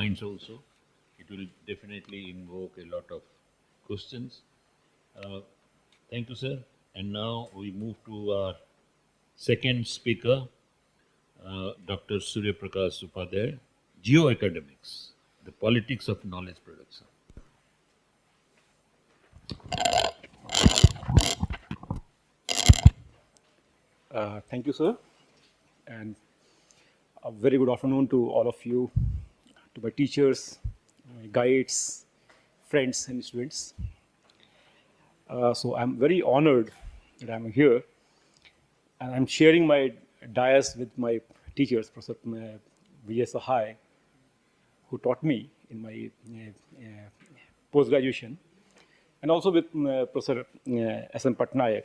points also. It will definitely invoke a lot of questions. Thank you, sir. And now we move to our second speaker, Dr. Surya Prakash Upadhyay, Geoacademics, the politics of knowledge production. Thank you, sir, and a very good afternoon to all of you, to my teachers, my guides, friends, and students. So I'm very honored that I'm here, and I'm sharing my dais with my teachers, Professor Vijay Sahai, who taught me in my post-graduation, and also with Professor S.M. Patnaik,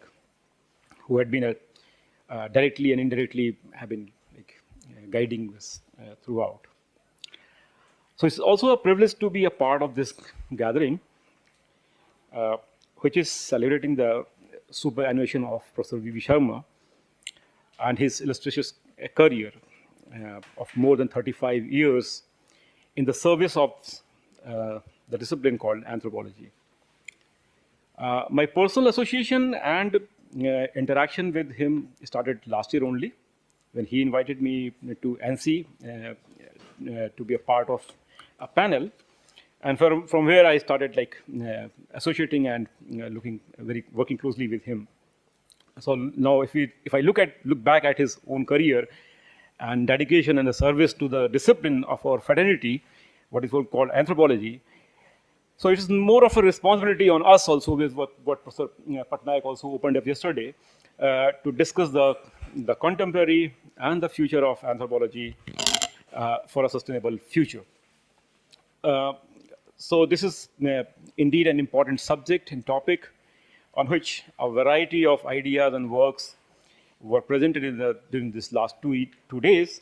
who had been directly and indirectly have been guiding us throughout. So it's also a privilege to be a part of this gathering, which is celebrating the superannuation of Professor V.V. Sharma and his illustrious career of more than 35 years in the service of the discipline called anthropology. My personal association and interaction with him started last year only, when he invited me to NC to be a part of a panel, and from where I started associating and working closely with him. So now, if I look back at his own career and dedication and the service to the discipline of our fraternity, what is called anthropology, so it is more of a responsibility on us also, with what Professor Patnaik also opened up yesterday, to discuss the contemporary and the future of anthropology for a sustainable future. So this is indeed an important subject and topic on which a variety of ideas and works were presented during this last two days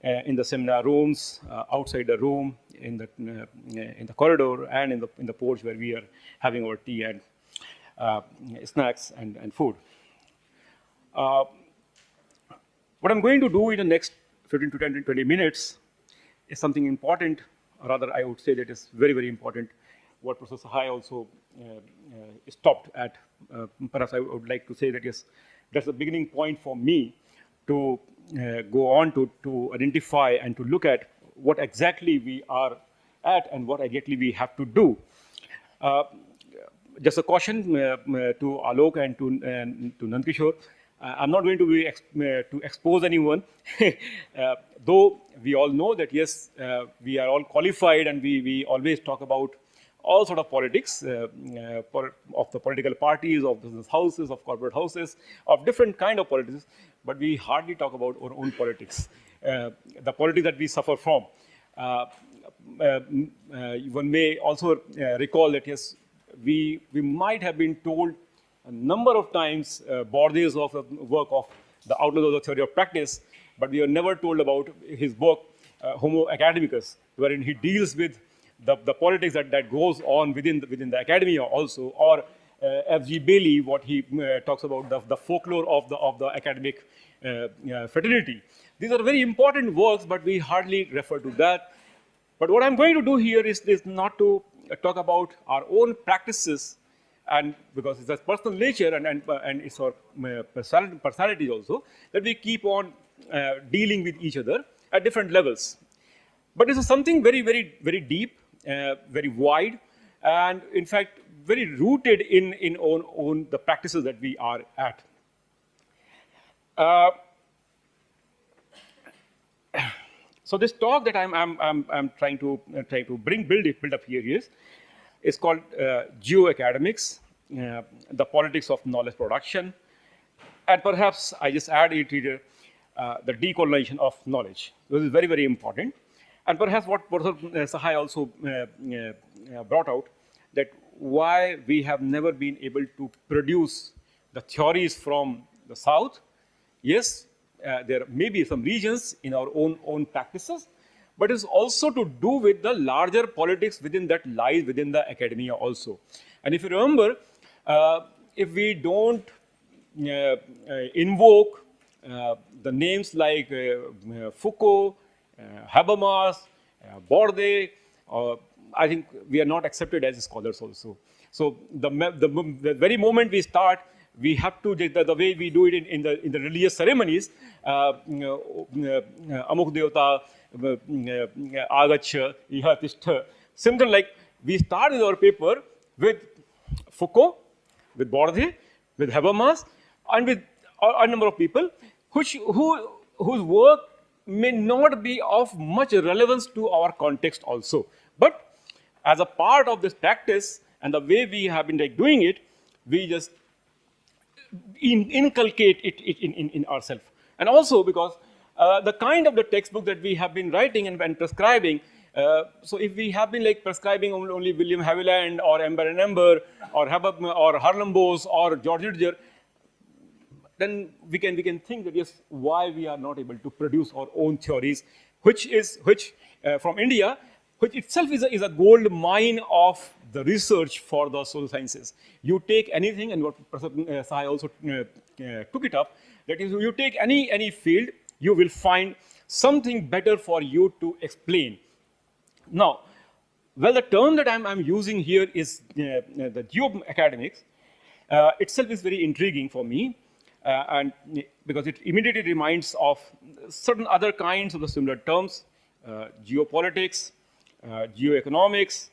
in the seminar rooms, outside the room, in the corridor, and in the porch where we are having our tea and snacks and food. What I'm going to do in the next 15 to 10 to 20 minutes is something important, or rather I would say that is very, very important, what Professor Sahai also stopped at. Perhaps I would like to say that, yes, that's the beginning point for me to go on to identify and to look at what exactly we are at and what exactly we have to do. Just a caution to Alok and to Nandkishore, I'm not going to to expose anyone, though we all know that, yes, we are all qualified, and we always talk about all sort of politics, of the political parties, of business houses, of corporate houses, of different kind of politics, but we hardly talk about our own politics, the politics that we suffer from. One may also recall that, yes, we might have been told a number of times bodies of the work of the Outlook of the Theory of Practice, but we are never told about his book, Homo Academicus, wherein he deals with the politics that goes on within the academia also, or F.G. Bailey, what he talks about the folklore of the academic fraternity. These are very important works, but we hardly refer to that. But what I'm going to do here is not to talk about our own practices, and because it's a personal nature and it's our personality also, that we keep on dealing with each other at different levels. But this is something very, very, very deep, very wide, and in fact, very rooted in the practices that we are at. So this talk that I'm trying to build up here is called Geoacademics, the politics of knowledge production, and perhaps I just add it here, the decolonization of knowledge. This is very, very important, and perhaps what Professor Sahai also brought out, that why we have never been able to produce the theories from the South. Yes, there may be some regions in our own practices, but it's also to do with the larger politics that lies within the academia also. And if you remember, if we don't invoke the names like Foucault, Habermas, Borde. I think we are not accepted as scholars also. So the very moment we start, we have to, the way we do it in the religious ceremonies, Amuk Devata, Agach, Iha Tishtha, something like we start with our paper with Foucault, with Borde, with Habermas, and with a number of people whose work may not be of much relevance to our context also. But as a part of this practice and the way we have been like doing it, we just inculcate it in ourselves. And also because the kind of the textbook that we have been writing and prescribing, so if we have been like prescribing only William Haviland or Ember and Ember or Harlem Bose or George Ridger, then we can think that yes, why we are not able to produce our own theories, which from India, which itself is a gold mine of the research for the social sciences. You take anything, and what Professor Sai also took it up, that is, you take any field, you will find something better for you to explain. Now, well, the term that I'm using here is the geoacademics. Itself is very intriguing for me, and because it immediately reminds of certain other kinds of the similar terms, geopolitics, geoeconomics,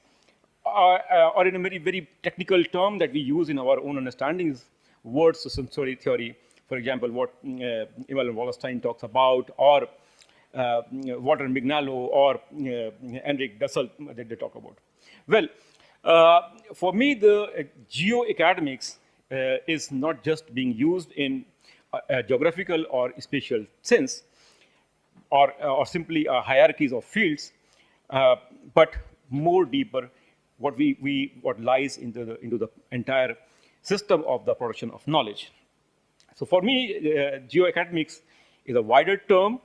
or in a very, very technical term that we use in our own understandings, word system theory, for example, what Emil Wallerstein talks about, or Walter Mignalo, or Enric Dussel that they talk about. Well, for me, the geoacademics is not just being used in a geographical or spatial sense, or simply hierarchies of fields, but more deeper, what lies into the entire system of the production of knowledge. So for me, geoacademics is a wider term,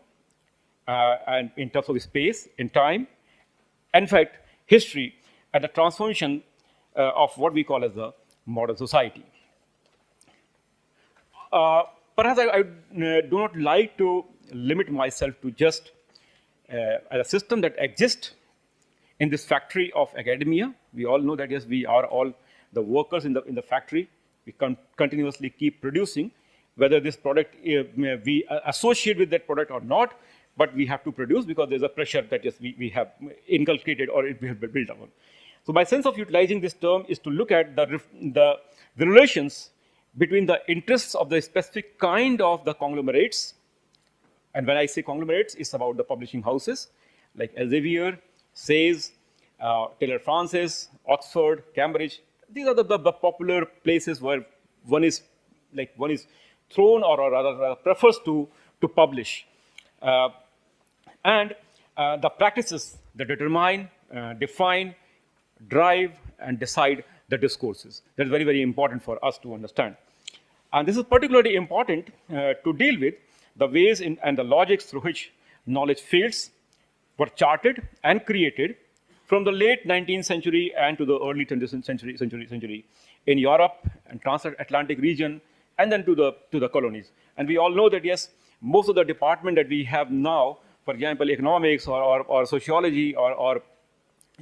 and in terms of space, in time, in fact, history, and the transformation of what we call as the modern society. Perhaps I do not like to limit myself to just a system that exists in this factory of academia. We all know that yes, we are all the workers in the factory. We continuously keep producing, whether this product we associate with that product or not, but we have to produce because there's a pressure that yes, we have inculcated or we have built upon. So my sense of utilizing this term is to look at the relations between the interests of the specific kind of the conglomerates. And when I say conglomerates, it's about the publishing houses like Elsevier, Sayes, Taylor Francis, Oxford, Cambridge. These are the popular places where one is thrown or rather prefers to publish. And the practices that determine, define, drive, and decide the discourses. That's very, very important for us to understand. And this is particularly important to deal with the ways and the logics through which knowledge fields were charted and created from the late 19th century and to the early 20th century in Europe and transatlantic region, and then to the colonies. And we all know that yes, most of the department that we have now, for example, economics or sociology or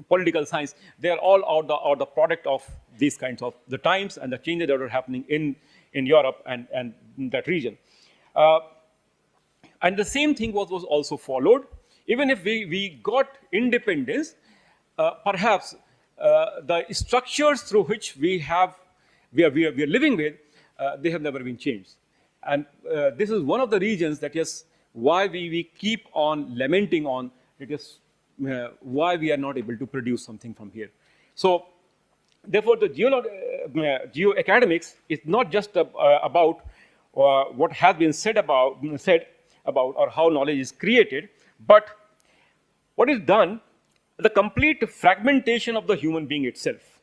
political science, they are all the product of these kinds of the times and the changes that are happening in Europe and in that region. And the same thing was also followed. Even if we got independence, perhaps the structures through which we are living with, they have never been changed. And this is one of the reasons that yes, why we keep on lamenting on it is why we are not able to produce something from here. So therefore, the geoacademics is not just about what has been said about or how knowledge is created, but what is done, the complete fragmentation of the human being itself.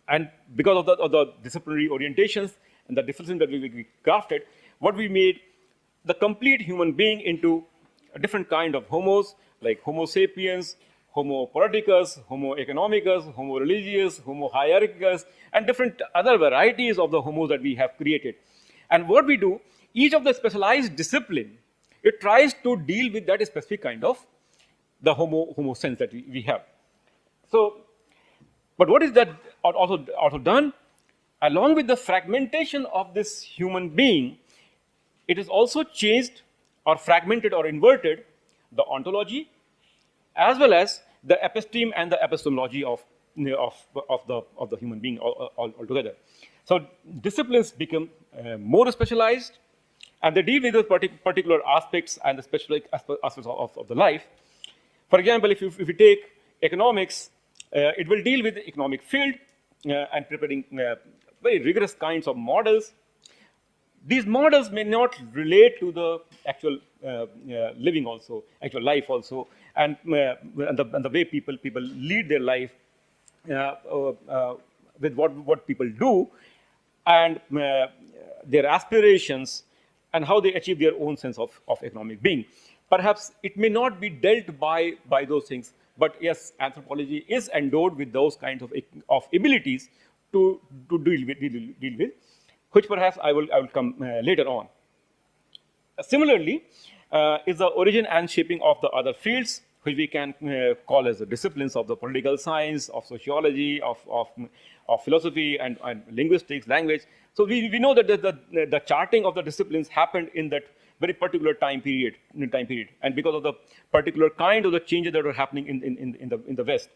And because of the disciplinary orientations and the differences that we crafted, what we made the complete human being into a different kind of homos, like Homo sapiens, Homo politicus, Homo economicus, Homo religious, Homo hierarchicus, and different other varieties of the homos that we have created. And what we do, each of the specialized discipline, it tries to deal with that specific kind of the homo sense that we have. So, but what is that also done? Along with the fragmentation of this human being, it is also changed or fragmented or inverted the ontology as well as the episteme and the epistemology of the human being altogether. So disciplines become more specialized, and they deal with those particular aspects and the specific aspects of the life. For example, if you take economics, it will deal with the economic field and preparing very rigorous kinds of models. These models may not relate to the actual living also, actual life also, and the way people lead their life with what people do, and their aspirations, and how they achieve their own sense of economic being. Perhaps it may not be dealt by those things, but yes, anthropology is endowed with those kinds of abilities to deal with, which perhaps I will come later on. Similarly, is the origin and shaping of the other fields, which we can call as the disciplines of the political science, of sociology, of philosophy, and linguistics, language. So we know that the charting of the disciplines happened in that very particular time period, and because of the particular kind of the changes that were happening in the West.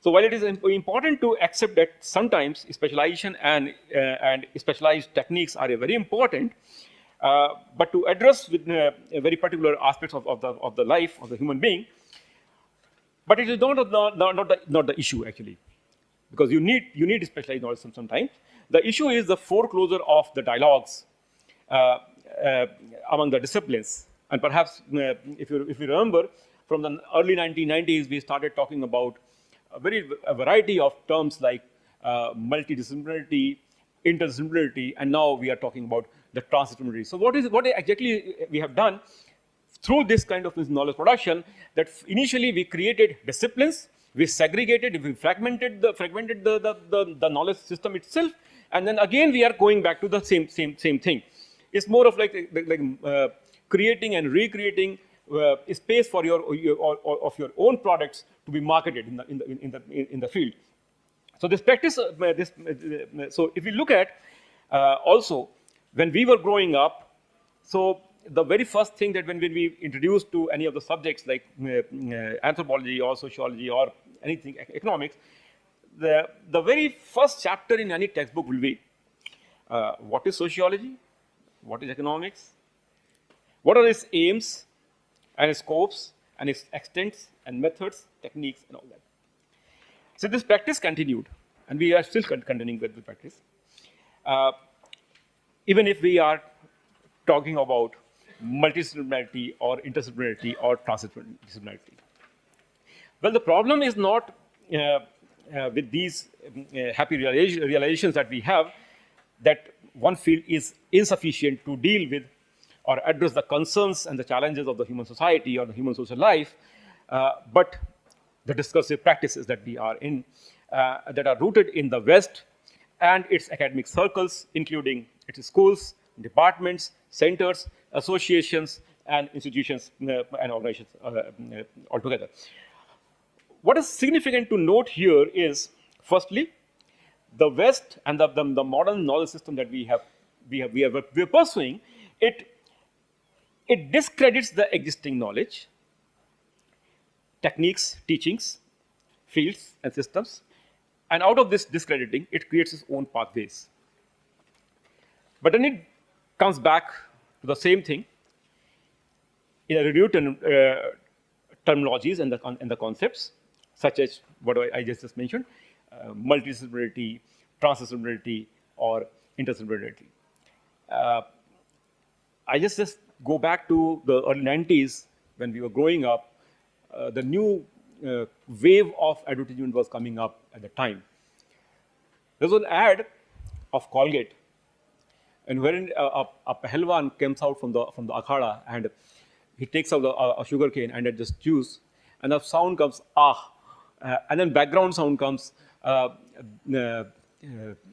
So while it is important to accept that sometimes specialization and specialized techniques are very important, but to address with very particular aspects of the life of the human being, but it is not the issue actually, because you need specialized knowledge sometimes. The issue is the foreclosure of the dialogues among the disciplines, and perhaps if you remember, from the early 1990s, we started talking about a variety of terms like multidisciplinarity, interdisciplinarity, and now we are talking about the transdisciplinarity. So what exactly we have done through this kind of this knowledge production, that initially we created disciplines, we segregated, we fragmented the knowledge system itself, and then again we are going back to the same thing. It's more of like creating and recreating space for your own products to be marketed in the field. So this practice, so if you look at also when we were growing up, so the very first thing that when we introduced to any of the subjects like anthropology or sociology or anything economics, the very first chapter in any textbook will be what is sociology, what is economics, what are its aims and its scopes and its extents and methods, techniques, and all that. So this practice continued, and we are still continuing with the practice. Even if we are talking about multidisciplinarity or interdisciplinarity or transdisciplinarity. Well, the problem is not with these happy realizations that we have, that one field is insufficient to deal with or address the concerns and the challenges of the human society or the human social life, but the discursive practices that we are in, that are rooted in the West and its academic circles, including its schools, departments, centers, associations, and institutions and organizations altogether. What is significant to note here is, firstly, the West and the modern knowledge system that we are pursuing, it discredits the existing knowledge, techniques, teachings, fields, and systems. And out of this discrediting, it creates its own pathways. But then it comes back to the same thing in a renewed terminologies and the concepts, such as what I just mentioned, multidisciplinarity, transdisciplinarity, or interdisciplinarity. I just go back to the early 90s when we were growing up. The new wave of advertisement was coming up at the time. There was an ad of Colgate, and wherein a pahalwan comes out from the akhada, and he takes out a sugar cane and it just juice, and the sound comes and then background sound comes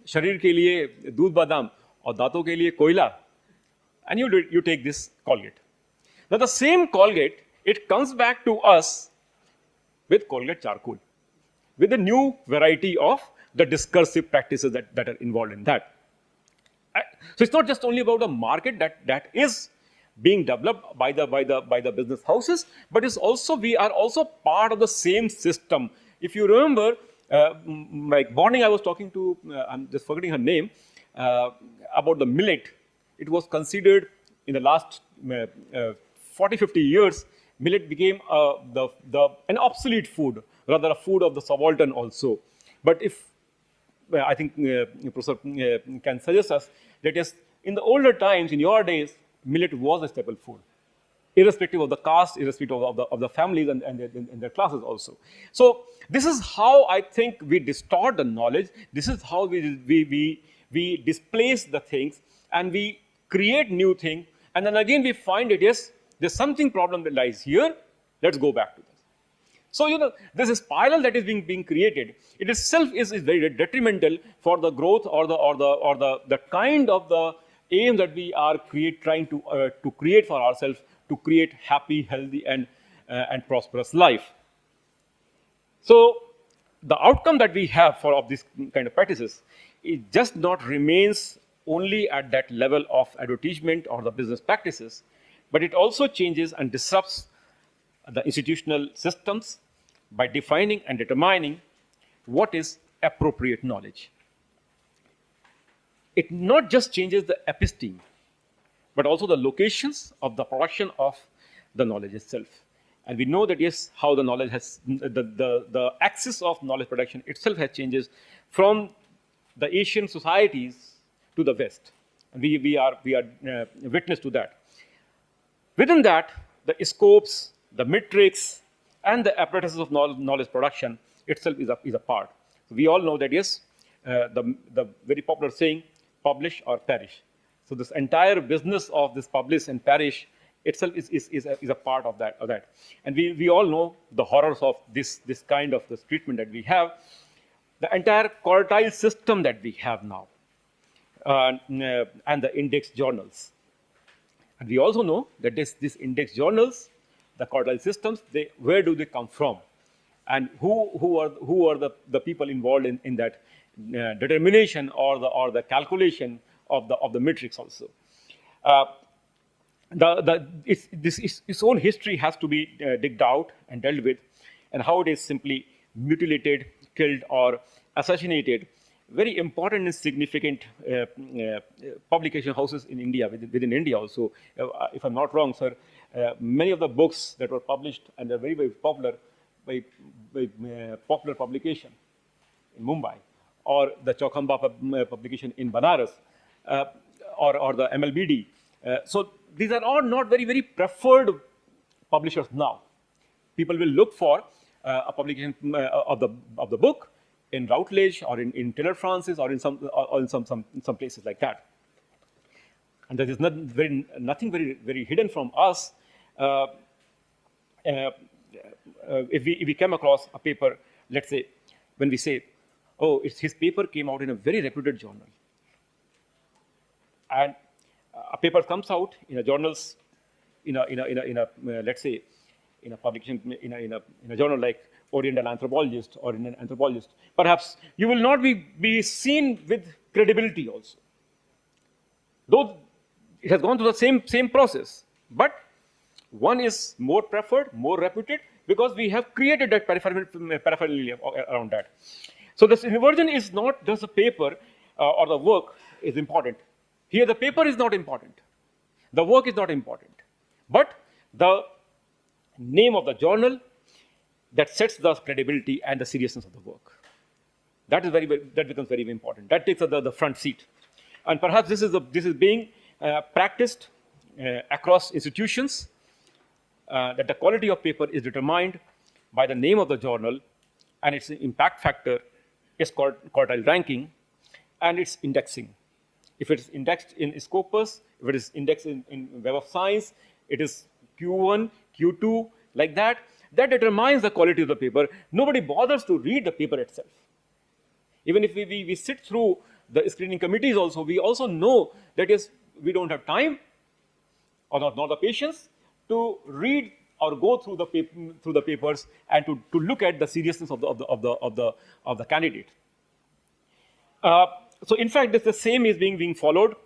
शरीर के लिए दूध बादाम और दांतों के लिए कोयला, and you take this Colgate. Now the same Colgate, it comes back to us with Colgate charcoal, with a new variety of the discursive practices that are involved in that. So it's not just only about the market that is being developed by the business houses, but it's also, we are also part of the same system. If you remember, like morning I was talking to, I'm just forgetting her name, about the millet. It was considered in the last 40, 50 years, millet became an obsolete food, rather a food of the subaltern also. But if I think Professor can suggest us that yes, in the older times, in your days, millet was a staple food, irrespective of the caste, irrespective of the families and their classes also. So this is how I think we distort the knowledge. This is how we displace the things and we create new things. And then again we find it, yes, there's something problem that lies here. Let's go back to this. So, you know, this spiral that is being created, it itself is very detrimental for the growth or the kind of the aim that we are trying to create for ourselves, to create happy, healthy, and prosperous life. So, the outcome that we have of this kind of practices, it just not remains only at that level of advertisement or the business practices, but it also changes and disrupts the institutional systems by defining and determining what is appropriate knowledge. It not just changes the episteme, but also the locations of the production of the knowledge itself. And we know that, yes, how the knowledge has, the axis of knowledge production itself has changes from the Asian societies to the West. And we are witness to that. Within that, the scopes, the metrics, and the apparatuses of knowledge production itself is a part. So we all know that, yes, the very popular saying, publish or perish. So this entire business of this publish and perish itself is a part of that. And we all know the horrors of this kind of this treatment that we have. The entire quartile system that we have now, and the index journals. And we also know that these index journals, the quartile systems, where do they come from? And who are the people involved in that determination or the calculation of the metrics also? Its own history has to be digged out and dealt with, and how it is simply mutilated, killed, or assassinated. Very important and significant publication houses in India, within India also. If I'm not wrong, sir, many of the books that were published and are very, very popular by popular publication in Mumbai, or the Chaukhamba publication in Banaras, or the MLBD. So these are all not very, very preferred publishers now. People will look for a publication of the book in Routledge or in Taylor Francis or in some places like that. And there is nothing very hidden from us. If we come across a paper, let's say, when we say, oh, his paper came out in a very reputed journal, and a paper comes out in a journals, let's say, in a publication in a journal like Oriental Anthropologist or in an Anthropologist, perhaps you will not be seen with credibility also, though it has gone through the same process. But one is more preferred, more reputed, because we have created that paraphernalia around that. So this inversion is not just the paper or the work is important. Here the paper is not important. The work is not important. But the name of the journal that sets the credibility and the seriousness of the work. That becomes very important. That takes the front seat. And perhaps this is being practiced across institutions, that the quality of paper is determined by the name of the journal and its impact factor, its quartile ranking, and its indexing. If it is indexed in Scopus, if it is indexed in Web of Science, it is Q1, Q2, like that. That determines the quality of the paper. Nobody bothers to read the paper itself. Even if we sit through the screening committees also, we also know that, yes, we don't have time or not the patience to read or go through the papers and to look at the seriousness of the candidate. So in fact, the same is being followed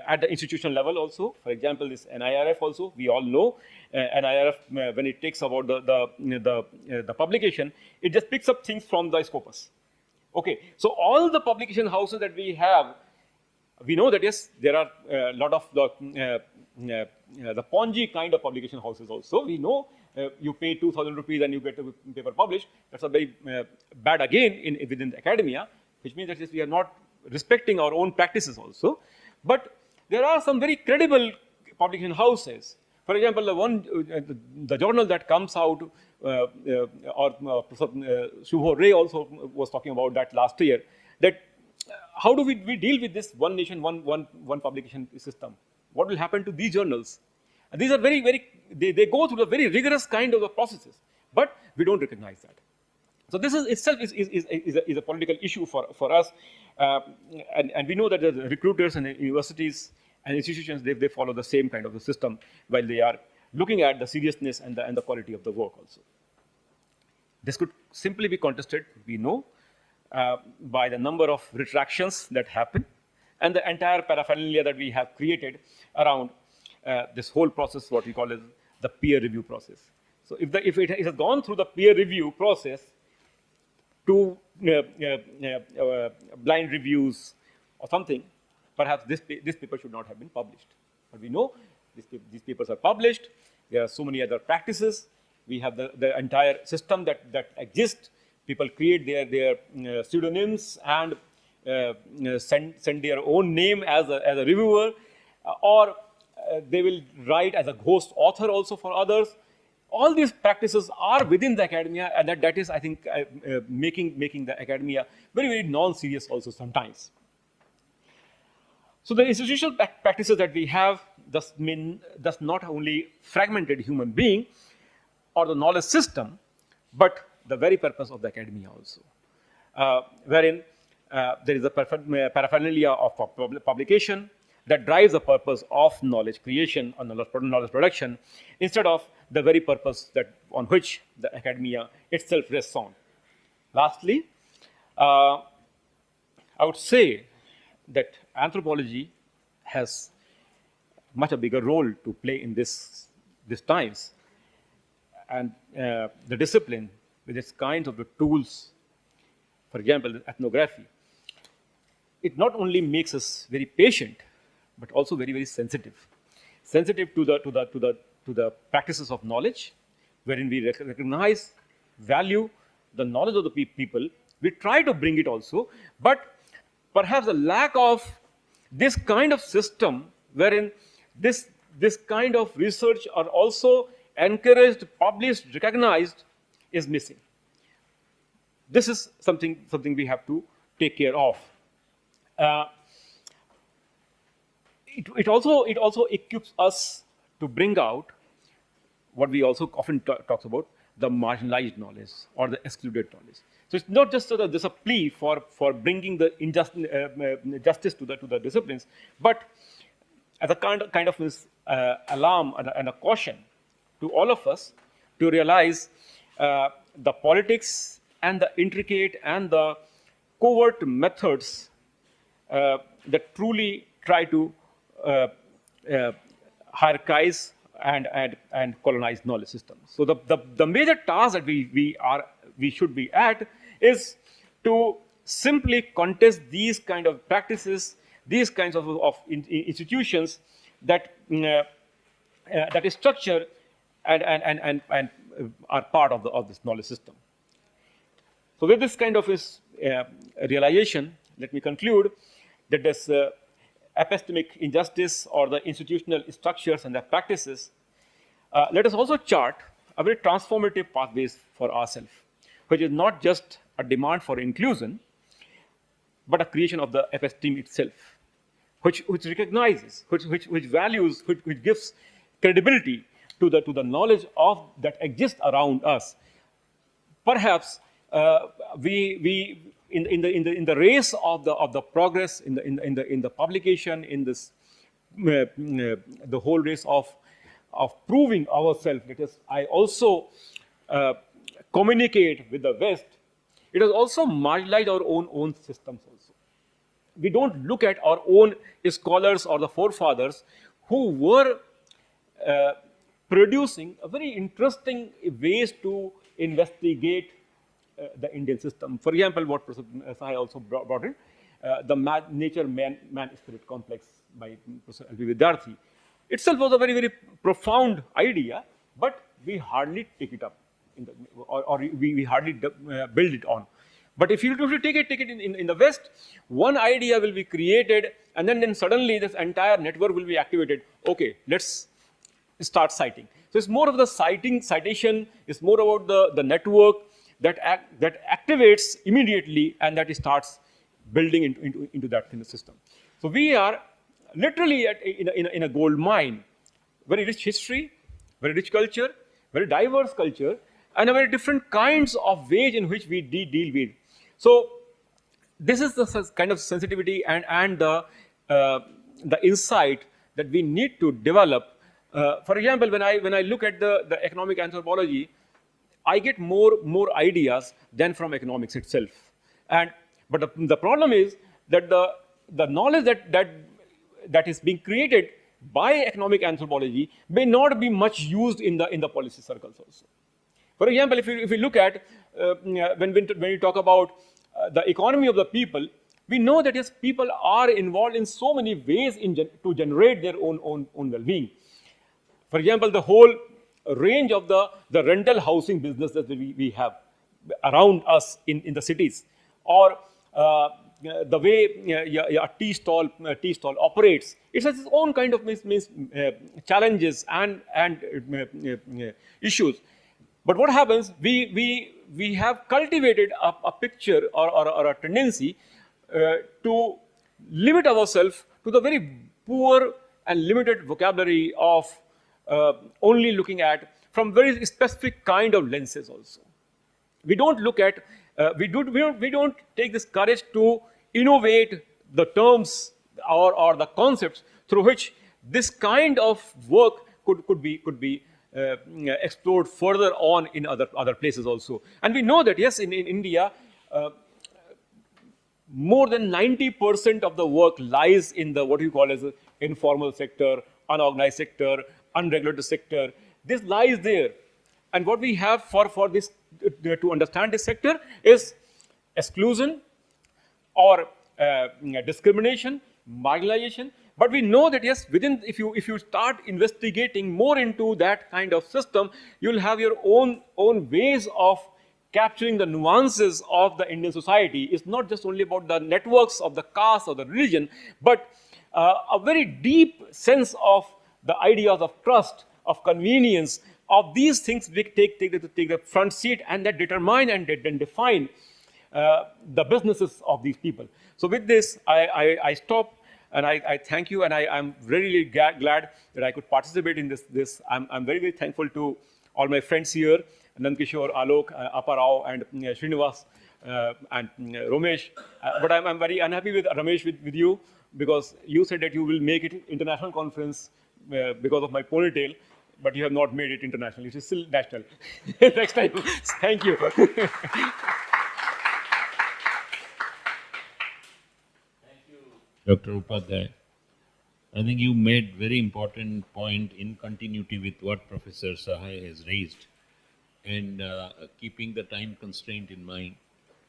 at the institutional level also. For example, this NIRF also, we all know NIRF, when it takes about the publication, it just picks up things from the scopus. Okay, so all the publication houses that we have, we know that yes, there are a lot of the Ponzi kind of publication houses also. We know you pay 2,000 rupees and you get a paper published. That's a very bad again within the academia, which means that yes, we are not respecting our own practices also. But there are some very credible publication houses. For example, the journal that comes out, Shubho Ray also was talking about that last year, that how do we deal with this one nation, one publication system? What will happen to these journals? And these are they go through a very rigorous kind of processes, but we don't recognize that. So this is itself is a political issue for us, and we know that the recruiters and the universities and institutions, they follow the same kind of a system while they are looking at the seriousness and the quality of the work also. This could simply be contested, we know, by the number of retractions that happen and the entire paraphernalia that we have created around this whole process, what we call as the peer review process. So if it has gone through the peer review process to blind reviews or something, perhaps this paper should not have been published. But we know these papers are published. There are so many other practices. We have the entire system that exists. People create their pseudonyms and send their own name as a reviewer, or they will write as a ghost author also for others. All these practices are within the academia, and that is, I think, making the academia very non-serious also sometimes. So the institutional practices that we have thus not only fragmented human being or the knowledge system, but the very purpose of the academia also, wherein there is a paraphernalia of publication that drives the purpose of knowledge creation or knowledge production, instead of the very purpose on which the academia itself rests on. Lastly, I would say that anthropology has much a bigger role to play in these times, and the discipline with its kinds of the tools, for example, the ethnography, it not only makes us very patient, but also very sensitive to the practices of knowledge, wherein we recognize, value the knowledge of the people. We try to bring it also, but perhaps the lack of this kind of system wherein this kind of research are also encouraged, published, recognized is missing. This is something we have to take care of. It also equips us to bring out what we also often talks about, the marginalized knowledge or the excluded knowledge. So it's not just a plea for bringing the justice to the disciplines, but as a kind of alarm and a caution to all of us to realize the politics and the intricate and the covert methods that truly try to hierarchize and colonize knowledge systems. So the major task that we should be at is to simply contest these kind of practices, these kinds of institutions that is structured and are part of this knowledge system. So with this kind of realization, let me conclude that this epistemic injustice or the institutional structures and their practices, let us also chart a very transformative pathways for ourselves, which is not just a demand for inclusion, but a creation of the episteme itself, which recognizes, which values, which gives credibility to the knowledge of that exists around us. Perhaps we in the race of the progress in the publication, in this the whole race of of proving ourselves, that is, I also communicate with the West, it has also marginalized our own systems also. We don't look at our own scholars or the forefathers who were uh, producing a very interesting ways to investigate the Indian system. For example, what Professor Sahai also brought in, the nature man spirit complex by Professor L.B. Vidyarthi, itself was a very, very profound idea, but we hardly take it up, or we hardly build it on. But if you take it in the West, one idea will be created, and then suddenly this entire network will be activated. Okay, let's start citing. So it's more of the citation, it's more about the network that activates immediately, and that it starts building into that kind of system. So we are literally in a gold mine, very rich history, very rich culture, very diverse culture, and a very different kinds of ways in which we deal with. So this is the kind of sensitivity and the insight that we need to develop. For example, when I look at the economic anthropology, I get more ideas than from economics itself. But the problem is that the knowledge that is being created by economic anthropology may not be much used in the policy circles also. For example, if we look at when we talk about the economy of the people, we know that yes, people are involved in so many ways to generate their own well-being. For example, the whole range of the rental housing business that we have around us in the cities, or the way a tea stall operates, it has its own kind of challenges and issues. But what happens, we have cultivated a picture or a tendency to limit ourselves to the very poor and limited vocabulary of only looking at from very specific kind of lenses also. We don't look at, we don't take this courage to innovate the terms or the concepts through which this kind of work could be explored further on in other places also. And we know that yes, in India, more than 90% of the work lies in the what you call as the informal sector, unorganized sector, unregulated sector. This lies there. And what we have for this to understand this sector is exclusion or discrimination, marginalization. But we know that yes, within if you start investigating more into that kind of system, you'll have your own ways of capturing the nuances of the Indian society. It's not just only about the networks of the caste or the religion, but a very deep sense of the ideas of trust, of convenience, of these things we take the front seat, and that determine and define the businesses of these people. So with this, I stop, and I thank you, and I'm really glad that I could participate in this. I'm very, very thankful to all my friends here, Nandkishore, Alok, Aparao, and Srinivas, and Ramesh. But I'm very unhappy with Ramesh, with you, because you said that you will make it international conference because of my ponytail, but you have not made it international. It is still national. Next time. Thank you. Dr. Upadhyay, I think you made very important point in continuity with what Professor Sahai has raised. And keeping the time constraint in mind,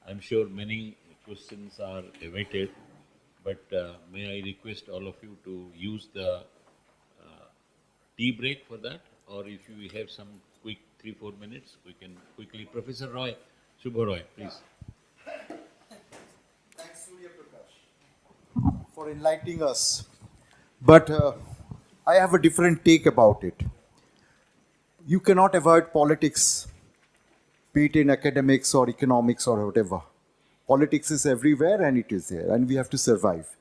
I'm sure many questions are awaited, but may I request all of you to use the tea break for that, or if you have some quick 3-4 minutes, we can quickly. Professor Roy, Shubha Roy, please. Thanks, Surya Prakash, for enlightening us. But I have a different take about it. You cannot avoid politics, be it in academics or economics or whatever. Politics is everywhere and it is there, and we have to survive.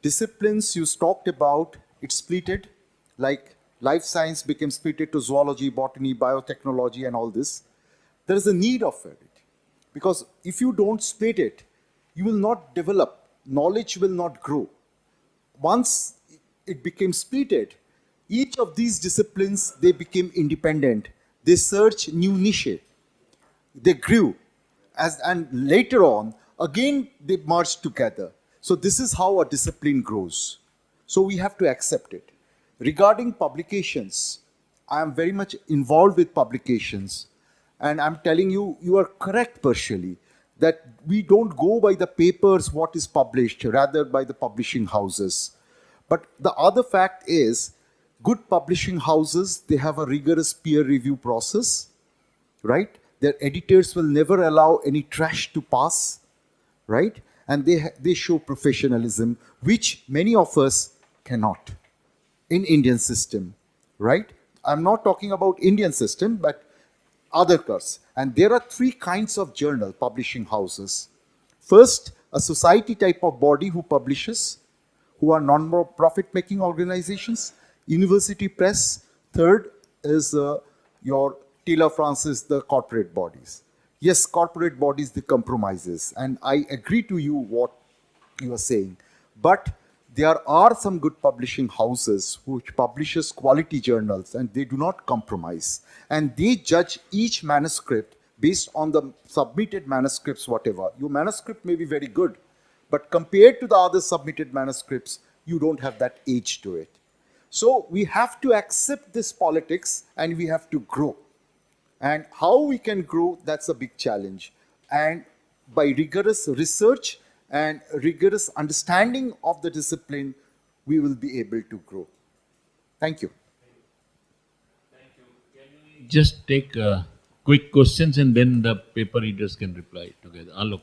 Disciplines you talked about, it's splitted, like life science became splitted to zoology, botany, biotechnology, and all this. There is a need of it. Because if you don't split it, you will not develop, knowledge will not grow. Once it became splitted, Each of these disciplines, they became independent. They searched new niche. They grew. And later on, again, they merged together. So this is how a discipline grows. So we have to accept it. Regarding publications, I am very much involved with publications. And I'm telling you, you are correct partially, that we don't go by the papers, what is published, rather by the publishing houses. But the other fact is, good publishing houses, they have a rigorous peer review process, right? Their editors will never allow any trash to pass, right? And they show professionalism, which many of us cannot in Indian system, right? I'm not talking about Indian system, but other cars. And there are three kinds of journal publishing houses. First, a society type of body who publishes, who are non-profit making organizations. University press. Third is your Taylor Francis, the corporate bodies. Yes, corporate bodies, the compromises. And I agree to you what you are saying. But there are some good publishing houses which publishes quality journals and they do not compromise. And they judge each manuscript based on the submitted manuscripts, whatever. Your manuscript may be very good, but compared to the other submitted manuscripts, you don't have that age to it. So we have to accept this politics and we have to grow. And how we can grow, that's a big challenge. And by rigorous research and rigorous understanding of the discipline, we will be able to grow. Thank you. Just take quick questions and then the paper readers can reply together. Alok.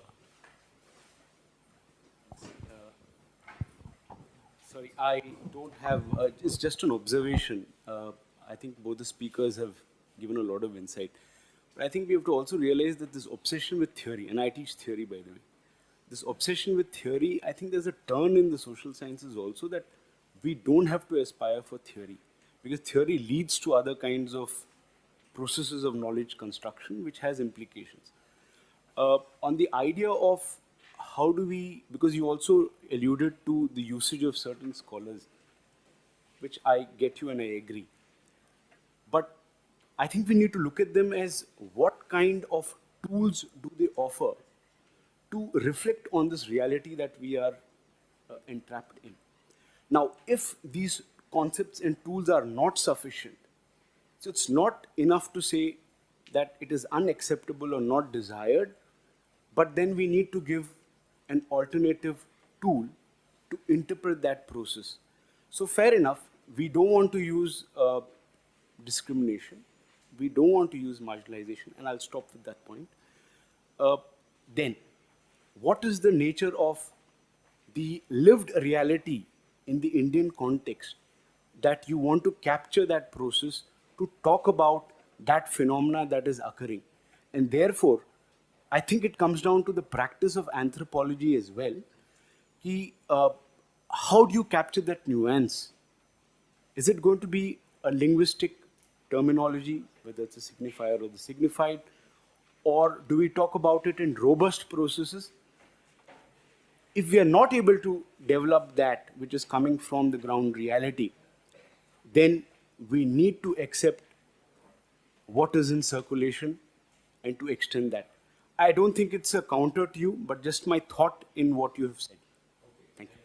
Sorry, I don't have, it's just an observation. I think both the speakers have given a lot of insight. But I think we have to also realize that this obsession with theory, and I teach theory by the way, this obsession with theory, I think there's a turn in the social sciences also that we don't have to aspire for theory, because theory leads to other kinds of processes of knowledge construction, which has implications. On the idea of how do we, because you also alluded to the usage of certain scholars, which I get you and I agree. But I think we need to look at them as what kind of tools do they offer to reflect on this reality that we are entrapped in. Now, if these concepts and tools are not sufficient, so it's not enough to say that it is unacceptable or not desired, but then we need to give an alternative tool to interpret that process. So fair enough, we don't want to use discrimination, we don't want to use marginalization, and I'll stop with that point. Then, what is the nature of the lived reality in the Indian context that you want to capture that process to talk about that phenomena that is occurring? And therefore, I think it comes down to the practice of anthropology as well. How do you capture that nuance? Is it going to be a linguistic terminology, whether it's a signifier or the signified, or do we talk about it in robust processes? If we are not able to develop that, which is coming from the ground reality, then we need to accept what is in circulation and to extend that. I don't think it's a counter to you, but just my thought in what you have said. Thank you.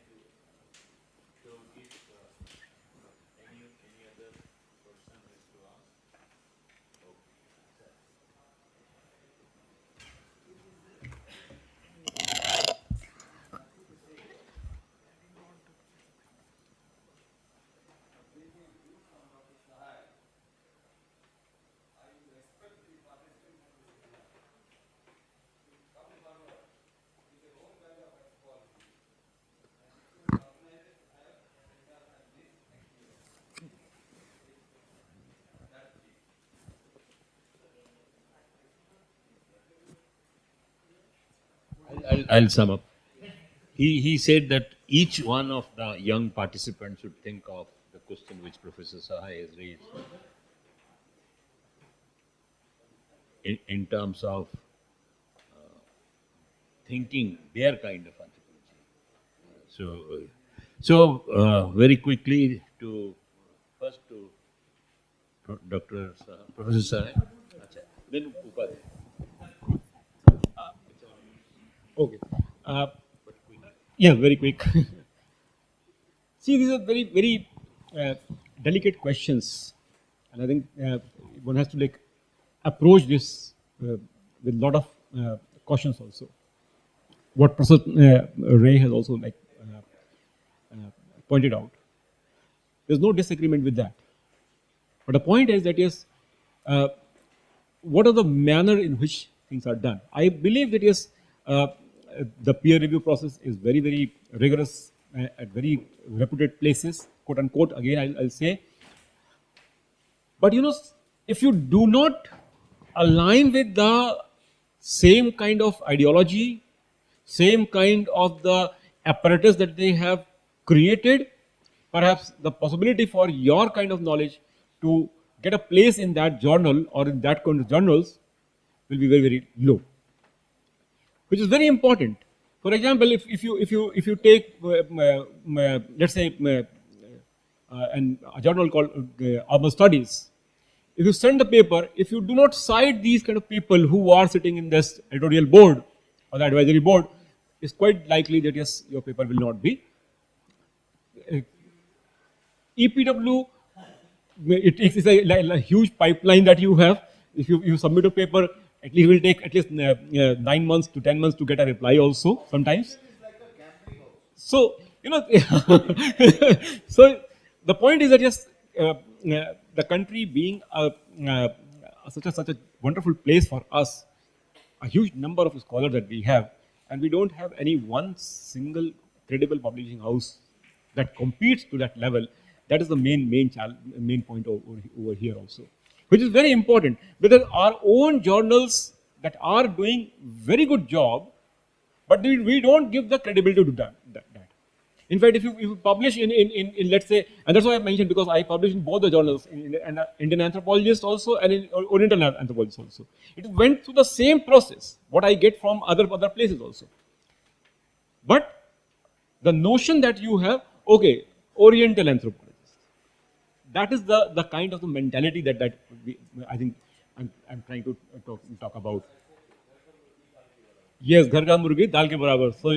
I'll sum up. He said that each one of the young participants should think of the question which Professor Sahai has raised in terms of thinking their kind of anthropology. So very quickly to first to Dr. Professor Sahai, then Upadhyay. Okay. Uh, yeah, very quick. See, these are very delicate questions, and I think one has to like approach this with a lot of cautions also. What Professor Ray has also like pointed out. There's no disagreement with that. But the point is that yes, uh, what are the manner in which things are done? I believe that yes, the peer review process is very rigorous at very reputed places, quote unquote. Again, I'll say, but you know, if you do not align with the same kind of ideology, same kind of the apparatus that they have created, perhaps the possibility for your kind of knowledge to get a place in that journal or in that kind of journals will be very low, which is very important. For example, if you take let's say a journal called Urban Studies, if you send the paper, if you do not cite these kind of people who are sitting in this editorial board or the advisory board, it's quite likely that yes, your paper will not be. EPW, it's a huge pipeline that you have. If you submit a paper, at least it will take at least 9 months to 10 months to get a reply also sometimes. So, you know, so the point is that yes, the country being such a wonderful place for us, a huge number of scholars that we have, and we don't have any one single credible publishing house that competes to that level. That is the main point over here also, which is very important because our own journals that are doing very good job, but we don't give the credibility to that. In fact, if you publish in let's say, and that's why I mentioned because I publish in both the journals, in Indian Anthropologist also and in Oriental Anthropologist also. It went through the same process, what I get from other places also. But the notion that you have, okay, Oriental Anthropologist, that is the kind of the mentality that I think I'm trying to talk about. Yes, घर का मुर्गी दाल के बराबर. So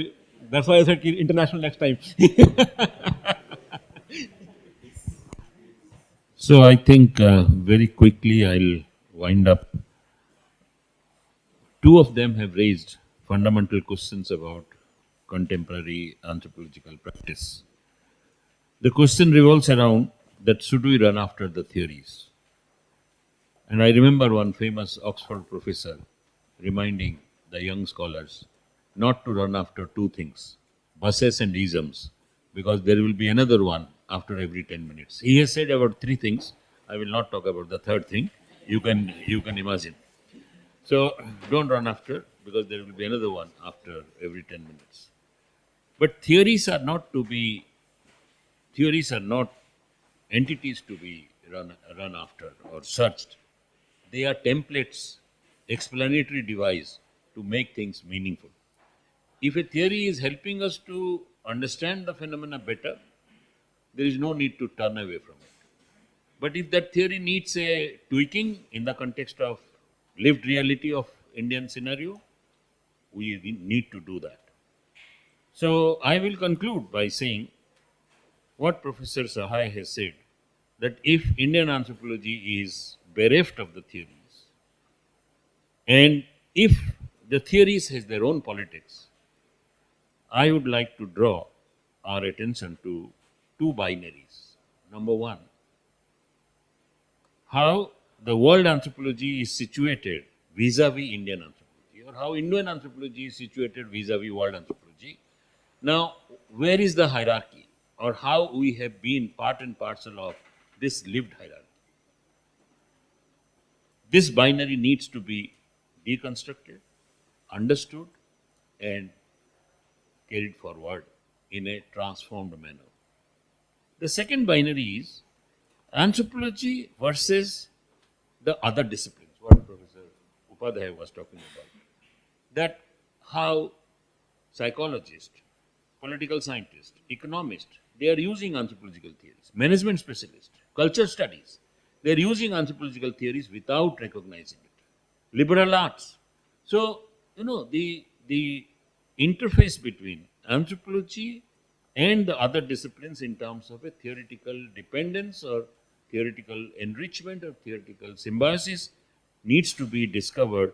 that's why I said international next time. So I think very quickly I'll wind up. Two of them have raised fundamental questions about contemporary anthropological practice. The question revolves around that should we run after the theories? And I remember one famous Oxford professor reminding the young scholars not to run after two things, buses and isms, because there will be another one after every 10 minutes. He has said about three things. I will not talk about the third thing. You can imagine. So don't run after, because there will be another one after every 10 minutes. But theories are not entities to be run after or searched. They are templates, explanatory device to make things meaningful. If a theory is helping us to understand the phenomena better, there is no need to turn away from it. But if that theory needs a tweaking in the context of lived reality of Indian scenario, we need to do that. So I will conclude by saying what Professor Sahai has said, that if Indian anthropology is bereft of the theories, and if the theories has their own politics, I would like to draw our attention to two binaries. Number one, how the world anthropology is situated vis-a-vis Indian anthropology, or how Indian anthropology is situated vis-a-vis world anthropology. Now, where is the hierarchy, or how we have been part and parcel of this lived hierarchy? This binary needs to be deconstructed, understood, and carried forward in a transformed manner. The second binary is anthropology versus the other disciplines, what Professor Upadhyay was talking about. That how psychologists, political scientists, economists, they are using anthropological theories, management specialists, culture studies. They're using anthropological theories without recognizing it. Liberal arts. So, the interface between anthropology and the other disciplines in terms of a theoretical dependence or theoretical enrichment or theoretical symbiosis needs to be discovered.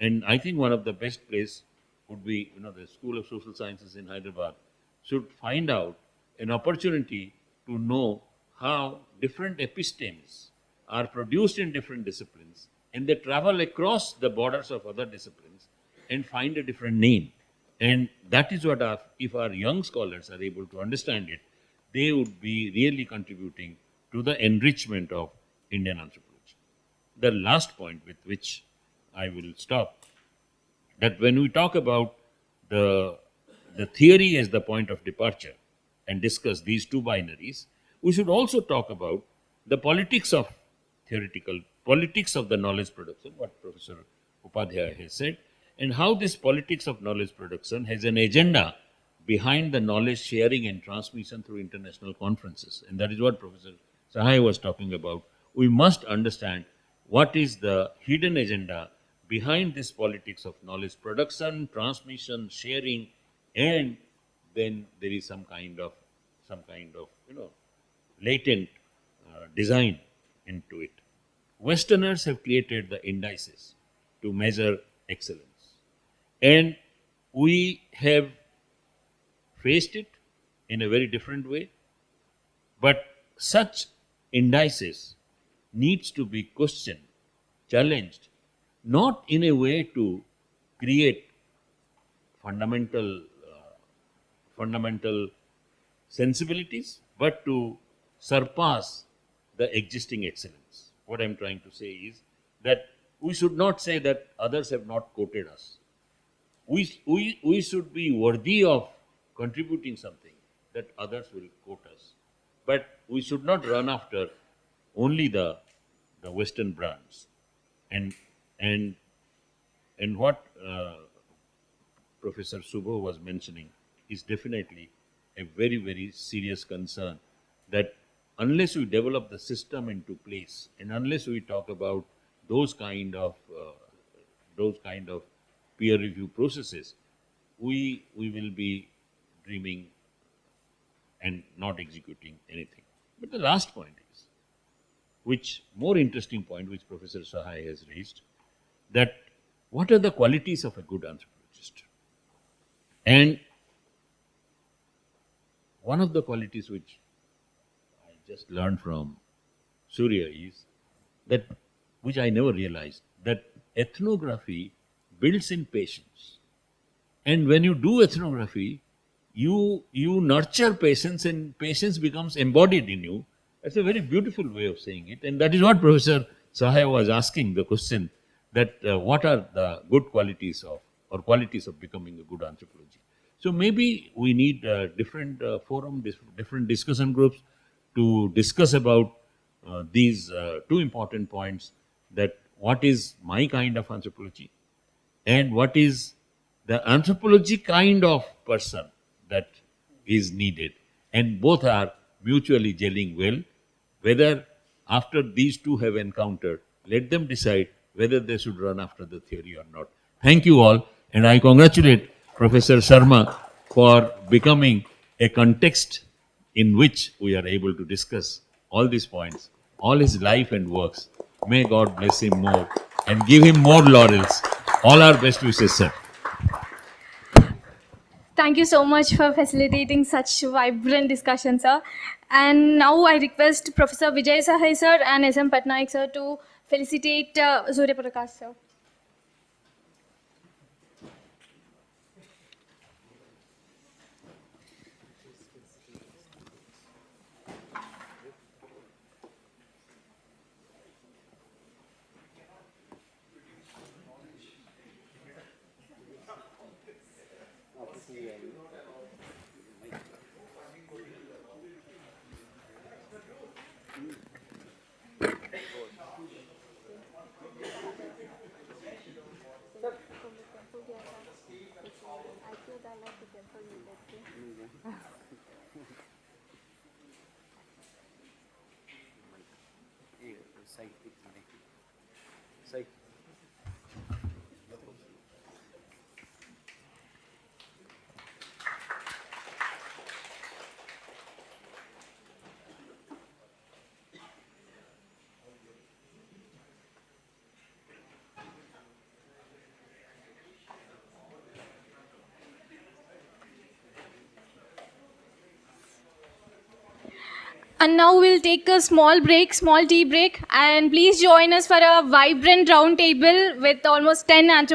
And I think one of the best place would be, the School of Social Sciences in Hyderabad should find out an opportunity to know how different epistemes are produced in different disciplines, and they travel across the borders of other disciplines and find a different name. And that is what if our young scholars are able to understand it, they would be really contributing to the enrichment of Indian anthropology. The last point with which I will stop, that when we talk about the, the theory as the point of departure and discuss these two binaries, we should also talk about the politics of politics of the knowledge production, what Professor Upadhyay has said, and how this politics of knowledge production has an agenda behind the knowledge sharing and transmission through international conferences. And that is what Professor Sahai was talking about. We must understand what is the hidden agenda behind this politics of knowledge production, transmission, sharing, and then there is some kind of latent design into it. Westerners have created the indices to measure excellence, and we have faced it in a very different way. But such indices needs to be questioned, challenged, not in a way to create fundamental fundamental sensibilities, but to surpass the existing excellence. What I'm trying to say is that we should not say that others have not quoted us. We should be worthy of contributing something that others will quote us. But we should not run after only the Western brands. And and and what Professor Subho was mentioning is definitely a very, very serious concern, that unless we develop the system into place and unless we talk about those kind of peer review processes, we will be dreaming and not executing anything. But the last point is, which more interesting point which Professor Sahai has raised, that what are the qualities of a good anthropologist? And one of the qualities which I just learned from Surya is that, which I never realized, that ethnography builds in patience. And when you do ethnography, you nurture patience, and patience becomes embodied in you. That's a very beautiful way of saying it. And that is what Professor Sahai was asking the question, that what are the good qualities of, or qualities of becoming a good anthropology. So maybe we need different forum, different discussion groups to discuss about these two important points, that what is my kind of anthropology and what is the anthropology kind of person that is needed. And both are mutually gelling well. Whether after these two have encountered, let them decide whether they should run after the theory or not. Thank you all, and I congratulate Professor Sharma for becoming a context in which we are able to discuss all these points, all his life and works. May God bless him more and give him more laurels. All our best wishes, sir. Thank you so much for facilitating such vibrant discussion, sir. And now I request Professor Vijay Sahai, sir, and S.M. Patnaik, sir, to felicitate Surya Prakash, sir. Psych. And now we'll take a small break, small tea break, and please join us for a vibrant round table with almost 10 anthropologists.